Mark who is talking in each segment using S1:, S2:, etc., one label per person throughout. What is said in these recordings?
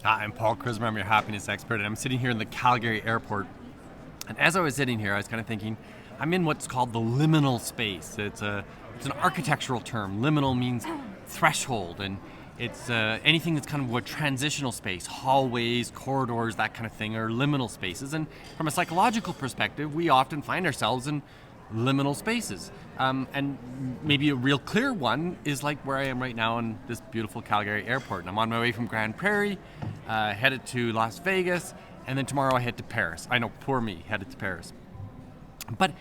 S1: Hi, I'm Paul Krismer. I'm your happiness expert, and I'm sitting here in the Calgary airport. And as I was sitting here, I was kind of thinking, I'm in what's called the liminal space. It's an architectural term. Liminal means threshold, and it's anything that's kind of a transitional space, hallways, corridors, that kind of thing, are liminal spaces. And from a psychological perspective, we often find ourselves in liminal spaces. And maybe a real clear one is like where I am right now in this beautiful Calgary airport. And I'm on my way from Grand Prairie, headed to Las Vegas, and then tomorrow I head to Paris. I know, poor me, headed to Paris. But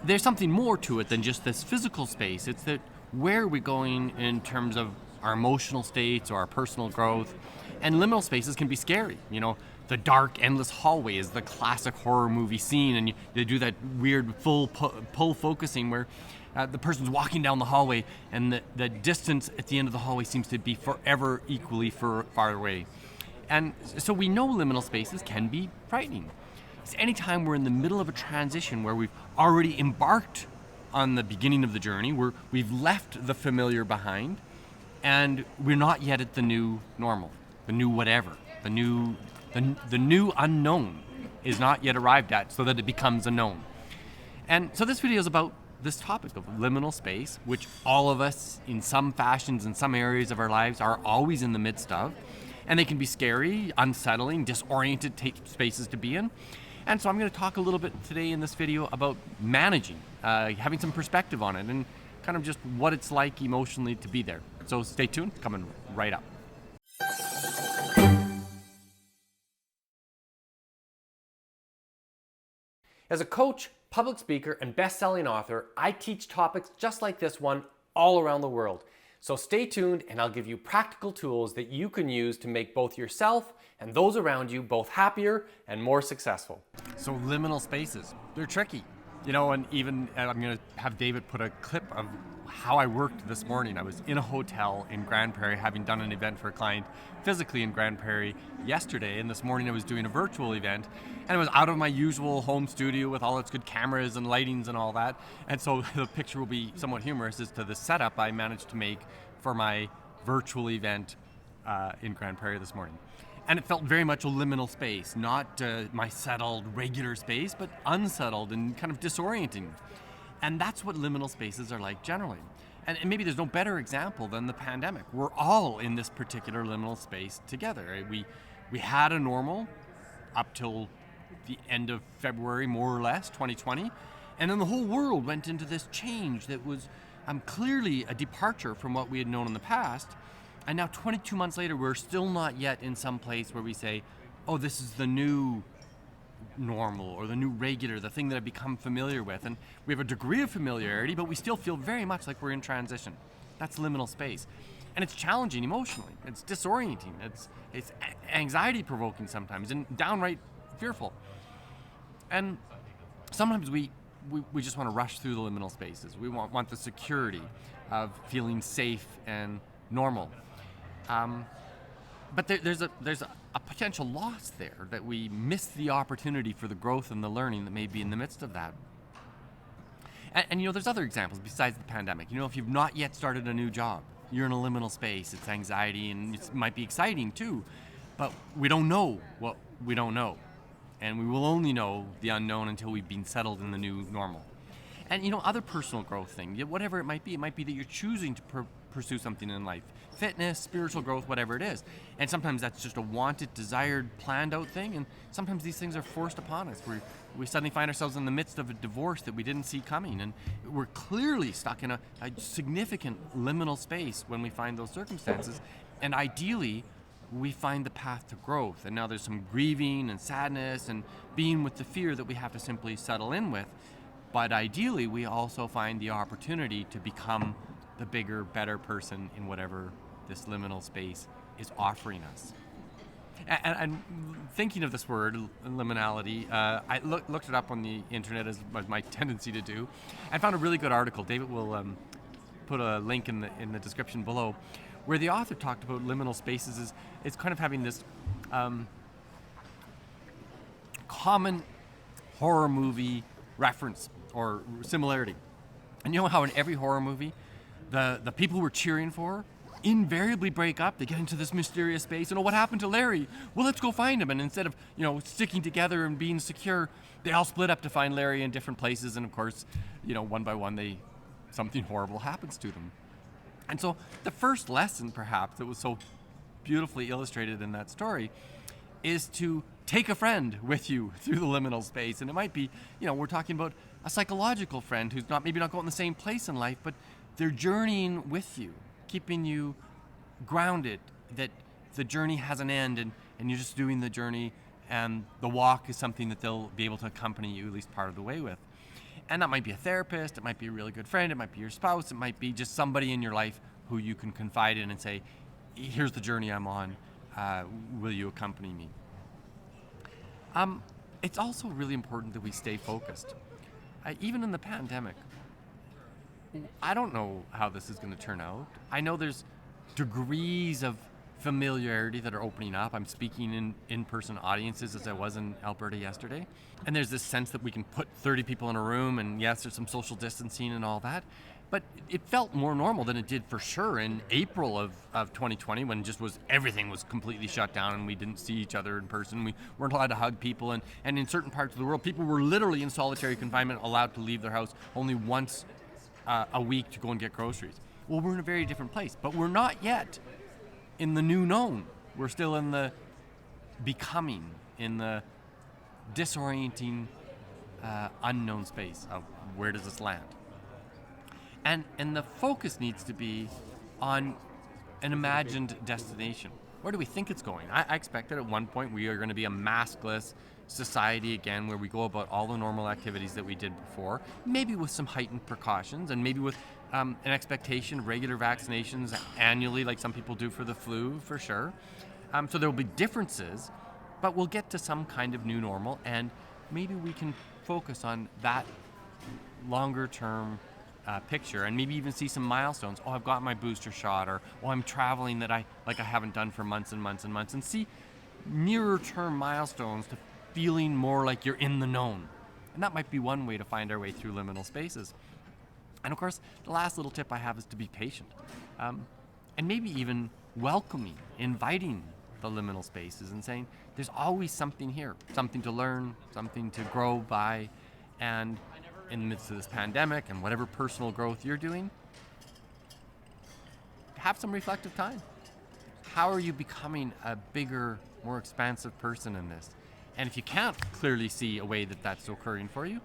S1: there's something more to it than just this physical space. It's that where are we going in terms of our emotional states or our personal growth? And liminal spaces can be scary. You know, the dark, endless hallway is the classic horror movie scene, and they do that weird full pull focusing where the person's walking down the hallway, and the distance at the end of the hallway seems to be forever equally far away. And so we know liminal spaces can be frightening. It's anytime we're in the middle of a transition where we've already embarked on the beginning of the journey, where we've left the familiar behind, and we're not yet at the new normal, the new whatever, the new unknown is not yet arrived at, so that it becomes a known. And so this video is about this topic of liminal space, which all of us in some fashions, in some areas of our lives, are always in the midst of. And they can be scary, unsettling, disoriented spaces to be in. And so I'm going to talk a little bit today in this video about managing, having some perspective on it, and kind of just what it's like emotionally to be there. So stay tuned, coming right up. As a coach, public speaker, and best-selling author, I teach topics just like this one all around the world. So stay tuned, and I'll give you practical tools that you can use to make both yourself and those around you both happier and more successful. So liminal spaces, they're tricky. You know, and even I'm going to have David put a clip of how I worked this morning. I was in a hotel in Grand Prairie, having done an event for a client physically in Grand Prairie yesterday, and this morning I was doing a virtual event, and it was out of my usual home studio with all its good cameras and lightings and all that. And so the picture will be somewhat humorous as to the setup I managed to make for my virtual event in Grand Prairie this morning. And it felt very much a liminal space, not my settled, regular space, but unsettled and kind of disorienting. And that's what liminal spaces are like generally. And maybe there's no better example than the pandemic. We're all in this particular liminal space together. We had a normal up till the end of February, more or less, 2020. And then the whole world went into this change that was clearly a departure from what we had known in the past. And now 22 months later, we're still not yet in some place where we say, oh, this is the new normal or the new regular, the thing that I've become familiar with. And we have a degree of familiarity, but we still feel very much like we're in transition. That's liminal space. And it's challenging emotionally. It's disorienting. It's anxiety provoking sometimes and downright fearful. And sometimes we just want to rush through the liminal spaces. We want the security of feeling safe and normal. But there's a potential loss there, that we miss the opportunity for the growth and the learning that may be in the midst of that. And you know, there's other examples besides the pandemic. You know, if you've not yet started a new job, you're in a liminal space. It's anxiety, and it might be exciting too, but we don't know what we don't know. And we will only know the unknown until we've been settled in the new normal. And you know, other personal growth thing, whatever it might be that you're choosing to pursue something in life. Fitness, spiritual growth, whatever it is. And sometimes that's just a wanted, desired, planned out thing, and sometimes these things are forced upon us. We suddenly find ourselves in the midst of a divorce that we didn't see coming, and we're clearly stuck in a significant liminal space when we find those circumstances. And ideally, we find the path to growth. And now there's some grieving and sadness and being with the fear that we have to simply settle in with. But ideally, we also find the opportunity to become the bigger, better person in whatever this liminal space is offering us. And thinking of this word, liminality, I looked it up on the internet, as was my tendency to do, and found a really good article. David will put a link in the description below, where the author talked about liminal spaces is kind of having this common horror movie reference or similarity. And you know how in every horror movie, the people we're cheering for invariably break up. They get into this mysterious space, and what happened to Larry? Well, let's go find him. And instead of, sticking together and being secure, they all split up to find Larry in different places. And of course, one by one, something horrible happens to them. And so the first lesson, perhaps, that was so beautifully illustrated in that story is to take a friend with you through the liminal space. And it might be, we're talking about a psychological friend who's maybe not going the same place in life, but they're journeying with you, keeping you grounded, that the journey has an end and you're just doing the journey, and the walk is something that they'll be able to accompany you at least part of the way with. And that might be a therapist, it might be a really good friend, it might be your spouse, it might be just somebody in your life who you can confide in and say, here's the journey I'm on, will you accompany me? It's also really important that we stay focused. Even in the pandemic, I don't know how this is going to turn out. I know there's degrees of familiarity that are opening up. I'm speaking in in-person audiences as I was in Alberta yesterday. And there's this sense that we can put 30 people in a room, and yes, there's some social distancing and all that. But it felt more normal than it did for sure in April of 2020, when everything was completely shut down and we didn't see each other in person. We weren't allowed to hug people, and in certain parts of the world, people were literally in solitary confinement, allowed to leave their house only once a week to go and get groceries. Well, we're in a very different place, but we're not yet in the new known. We're still in the becoming, in the disorienting unknown space of where does this land. And the focus needs to be on an imagined destination. Where do we think it's going? I expect that at one point we are going to be a maskless society again, where we go about all the normal activities that we did before, maybe with some heightened precautions, and maybe with an expectation of regular vaccinations annually, like some people do for the flu, for sure. So there will be differences, but we'll get to some kind of new normal, and maybe we can focus on that longer term picture, and maybe even see some milestones. Oh, I've got my booster shot, or I'm traveling that I haven't done for months and months and months, and see nearer term milestones to feeling more like you're in the known. And that might be one way to find our way through liminal spaces. And of course, the last little tip I have is to be patient, and maybe even welcoming, inviting the liminal spaces and saying, there's always something here, something to learn, something to grow by. And in the midst of this pandemic and whatever personal growth you're doing, have some reflective time. How are you becoming a bigger, more expansive person in this? And if you can't clearly see a way that that's occurring for you,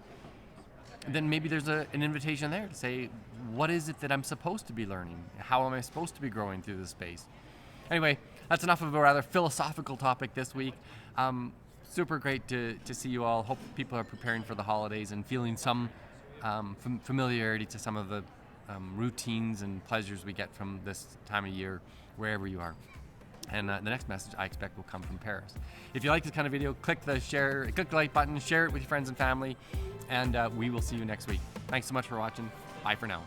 S1: then maybe there's an invitation there to say, what is it that I'm supposed to be learning? How am I supposed to be growing through this space? Anyway, that's enough of a rather philosophical topic this week. Super great to see you all. Hope people are preparing for the holidays and feeling some familiarity to some of the routines and pleasures we get from this time of year, wherever you are. And the next message I expect will come from Paris. If you like this kind of video, click the like button, share it with your friends and family, and we will see you next week. Thanks so much for watching. Bye for now.